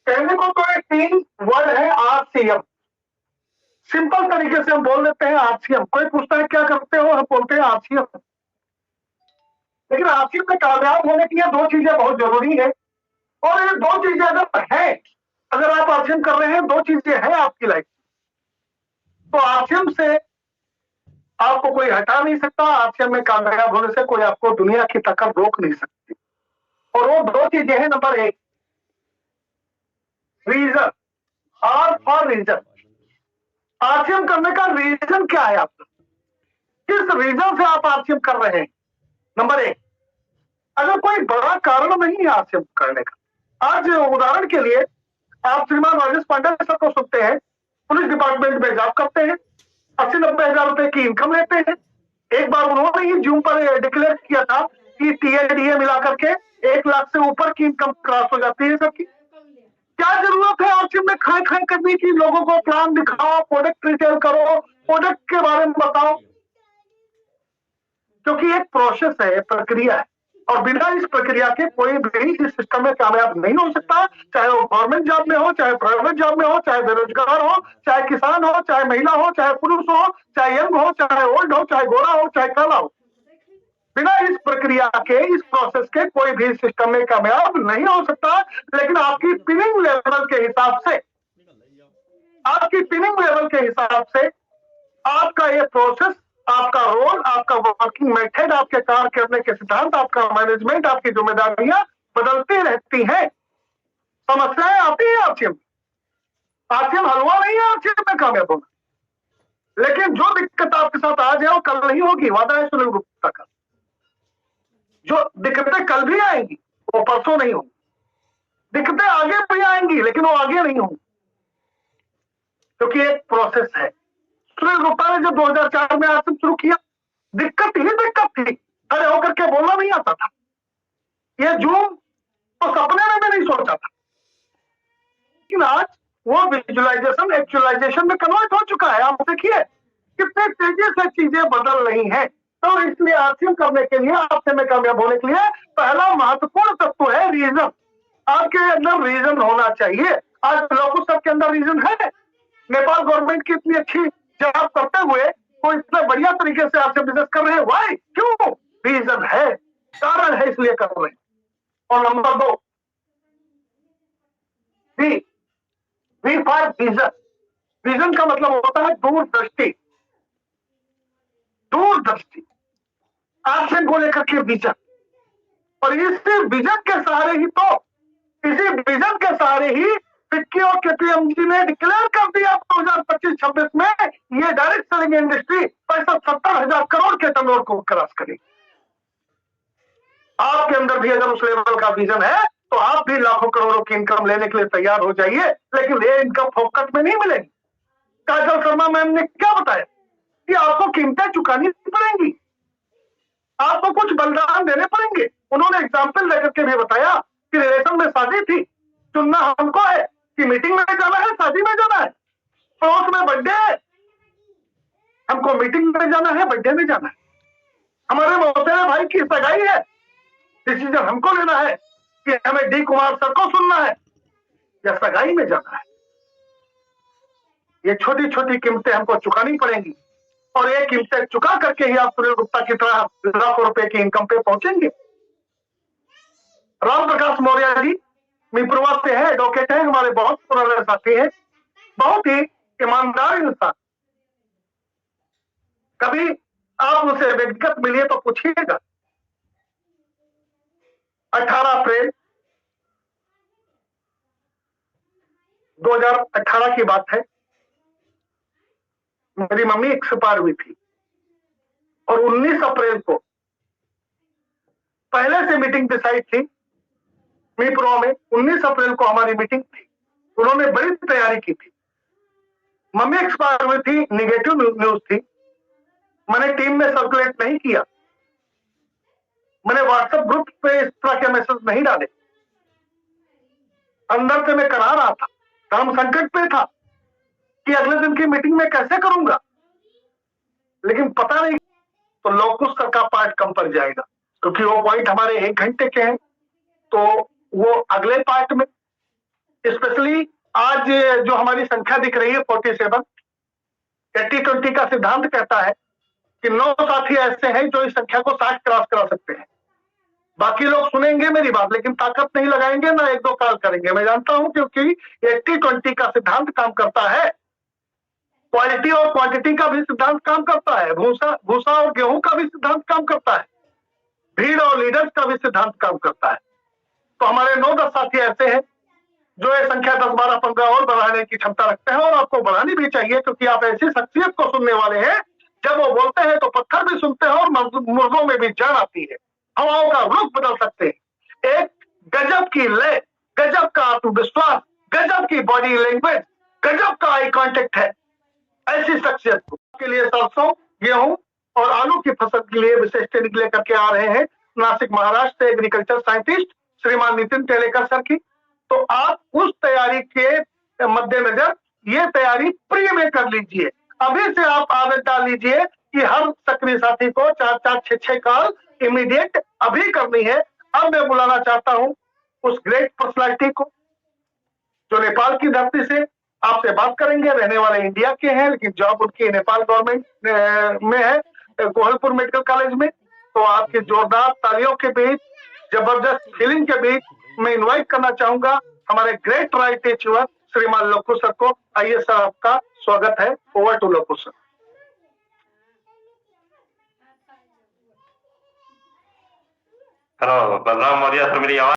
कहने को तो एक 3 वर्ड है आरसीएम, सिंपल तरीके से हम बोल देते हैं आरसीएम। कोई पूछता है क्या करते हो, हम बोलते हैं आरसीएम। लेकिन आरसीएम में कामयाब होने के लिए 2 चीजें बहुत जरूरी है, और ये 2 चीजें अगर है, अगर आप आरसीएम कर रहे हैं, 2 चीजें हैं आपकी लाइफ, तो आरसीएम से आपको कोई हटा नहीं सकता। आरसीएम में कामयाब होने से कोई आपको दुनिया की टक्कर रोक नहीं सकती। और वो 2 चीजें हैं। Number 1 reason, R for reason. RCM करने का रीजन क्या है आपका, किस रीजन से आप आरसीएम कर रहे हैं। नंबर 1, अगर कोई बड़ा कारण नहीं है आरसीएम करने का। आज उदाहरण के लिए आप श्रीमान राजेश पांडे सर को सुनते हैं, पुलिस डिपार्टमेंट में जॉब करते हैं, 80-90 हजार रुपए की इनकम लेते हैं। एक बार उन्होंने ही जूम पर डिक्लेयर किया था कि टीएडीए मिला करके 1 लाख से ऊपर की इनकम क्रॉस हो जाती है सबकी। क्या जरूरत है आरसीएम में खाए खाए करने की, लोगों को प्लान दिखाओ, प्रोडक्ट रिटेल करो, प्रोडक्ट के बारे में बताओ, क्योंकि एक प्रोसेस है, प्रक्रिया है, और बिना इस प्रक्रिया के कोई भी इस सिस्टम में कामयाब नहीं हो सकता। चाहे वो गवर्नमेंट जॉब में हो, चाहे प्राइवेट जॉब में हो, चाहे बेरोजगार हो, चाहे किसान हो, चाहे महिला हो, चाहे पुरुष हो, चाहे यंग हो, चाहे ओल्ड हो, चाहे गोरा हो, चाहे काला हो। बिना इस प्रक्रिया के, इस प्रोसेस के कोई भी सिस्टम में कामयाब नहीं हो सकता। लेकिन आपकी पिनिंग लेवल के हिसाब से, आपकी पिनिंग लेवल के हिसाब से आपका ये प्रोसेस, आपका रोल, आपका वर्किंग मेथड, आपके कार्य करने के सिद्धांत, आपका मैनेजमेंट, आपकी जिम्मेदारियां बदलती रहती हैं। समस्याएं आती है आरसीएम, आरसीएम हलवा नहीं है आरसीएम में कामयाब होना। लेकिन जो दिक्कत आपके साथ आज है वो कल नहीं होगी, वादा है सुनील गुप्ता का। जो दिक्कतें कल भी आएंगी वो परसों नहीं होंगी, दिक्कतें आगे भी आएंगी लेकिन वो आगे नहीं होंगी, क्योंकि एक प्रोसेस है। सुनील गुप्ता ने जब 2004 में आरसीएम शुरू किया, दिक्कत ही दिक्कत थी, खड़े होकर के बोलना नहीं आता था। ये जूम तो सपने में भी नहीं सोचा था, लेकिन आज वो विजुअलाइजेशन एक्चुअलाइजेशन में कन्वर्ट हो चुका है। आप देखिए कितने तेजी से चीजें बदल रही हैं। तो इसलिए आरसीएम करने के लिए, आरसीएम में कामयाब होने के लिए पहला महत्वपूर्ण तत्व है रीजन। आपके अंदर रीजन होना चाहिए। आज लोगों सबके अंदर रीजन है। नेपाल गवर्नमेंट की इतनी अच्छी जॉब करते हुए वो इतने बढ़िया तरीके से आपसे बिजनेस कर रहे हैं, वाई, क्यों? रीजन है, कारण है, इसलिए कर रहे हैं। और number 2 V for vision. Vision का मतलब होता है दूरदृष्टि, दूरदृष्टि, आरसीएम को लेकर के विजन। और इसी विजन के सहारे ही तो, इसी विजन के सहारे ही फिक्की और केपीएमजी ने डिक्लेयर कर दिया 2025-26 में ये डायरेक्ट सेलिंग इंडस्ट्री 65-70 हजार करोड़ के टर्नओवर को क्रॉस करेगी। आपके अंदर भी अगर उस लेवल का विजन है तो आप भी लाखों करोड़ों की इनकम लेने के लिए तैयार हो जाइए। लेकिन ये इनकम फोकट में नहीं मिलेगी। काजल शर्मा मैम ने क्या बताया कि आपको कीमतें चुकानी पड़ेंगी, आपको कुछ बलिदान देने पड़ेंगे। उन्होंने एग्जाम्पल लेकर के भी बताया कि रिलेशन में शादी थी, चुनना हमको है कि मीटिंग में जाना है, शादी में जाना है, पड़ोस में बर्थडे है, हमको मीटिंग में जाना है, बर्थडे में जाना है, हमारे मौतेरे भाई की सगाई है, डिसीजन हमको लेना है कि हमें डी कुमार सर को सुनना है या सगाई में जाना है। ये छोटी छोटी कीमतें हमको चुकानी पड़ेंगी, और ये कीमतें चुका करके ही आप सुनील गुप्ता की तरह लाखों रुपए की इनकम पे पहुंचेंगे। राम प्रकाश मौर्य जी मिपुरवा से है, एडवोकेट है, हमारे बहुत पुराने साथी हैं, बहुत ही ईमानदार इंसान। कभी आप उनसे व्यक्तिगत मिलिए तो पूछिएगा। 18 अप्रैल 2018 की बात है, मेरी मम्मी एक्सपायर हुई थी, और 19 अप्रैल को पहले से मीटिंग डिसाइड थी मीपुरवा में। 19 अप्रैल को हमारी मीटिंग थी, उन्होंने बड़ी तैयारी की थी। मम्मी एक्सपायर हुई थी, निगेटिव न्यूज थी, मैंने टीम में सर्कुलेट नहीं किया, मैंने व्हाट्सएप ग्रुप पे इस तरह के मैसेज नहीं डाले। अंदर से मैं करा रहा था, धर्म संकट पे था कि अगले दिन की मीटिंग में कैसे करूंगा, लेकिन पता नहीं तो लोकुश सर का पार्ट कम पड़ जाएगा, क्योंकि वो पॉइंट हमारे 1 घंटे के हैं, तो वो अगले पार्ट में स्पेशली आज जो हमारी संख्या दिख रही है 47, 80-20 का सिद्धांत कहता है कि 9 साथी ऐसे हैं जो इस संख्या को 60 क्रॉस करा सकते हैं। बाकी लोग सुनेंगे मेरी बात लेकिन ताकत नहीं लगाएंगे, ना 1-2 कॉल करेंगे। मैं जानता हूं क्योंकि 80-20 का सिद्धांत काम करता है, क्वालिटी और क्वांटिटी का भी सिद्धांत काम करता है, भूसा और गेहूं का भी सिद्धांत काम करता है, भीड़ और लीडर्स का भी सिद्धांत काम करता है। तो हमारे 9-10 साथी ऐसे हैं जो ये संख्या 10-12-15 और बढ़ाने की क्षमता रखते हैं, और आपको बढ़ानी भी चाहिए क्योंकि आप ऐसी शख्सियत को सुनने वाले हैं, जब वो बोलते हैं तो पत्थर भी सुनते हैं और मुर्गों में भी जान आती है, हवाओं का रुख बदल सकते हैं। एक गजब की लय, गजब का आत्मविश्वास, गजब की बॉडी लैंग्वेज, गजब का आई कांटेक्ट है। ऐसी शख्सियत के लिए सरसों, गेहूं और आलू की फसल के लिए विशेष ट्रेनिंग लेकर के आ रहे हैं नासिक महाराष्ट्र से एग्रीकल्चर साइंटिस्ट श्रीमान नितिन टेलेकर सर की। तो आप उस तैयारी के मद्देनजर ये तैयारी प्री में कर लीजिए। अभी से आप आदत डाल लीजिए कि हर सक्रिय साथी को 4-4, 6-6 कॉल इमीडिएट अभी करनी है। अब मैं बुलाना चाहता हूं उस ग्रेट पर्सनालिटी को जो नेपाल की धरती से आपसे बात करेंगे, रहने वाले इंडिया के हैं लेकिन जॉब उनकी नेपाल गवर्नमेंट में है, कोहलपुर मेडिकल कॉलेज में। तो आपकी जोरदार तालियों के बीच, जबरदस्त फीलिंग के बीच मैं इनवाइट करना चाहूंगा हमारे ग्रेट राइट टीचर श्रीमान लोकू सर को। आइए सर, आपका स्वागत है। Over to Loku sir. Hello Balram Maurya sir, मेरी आवाज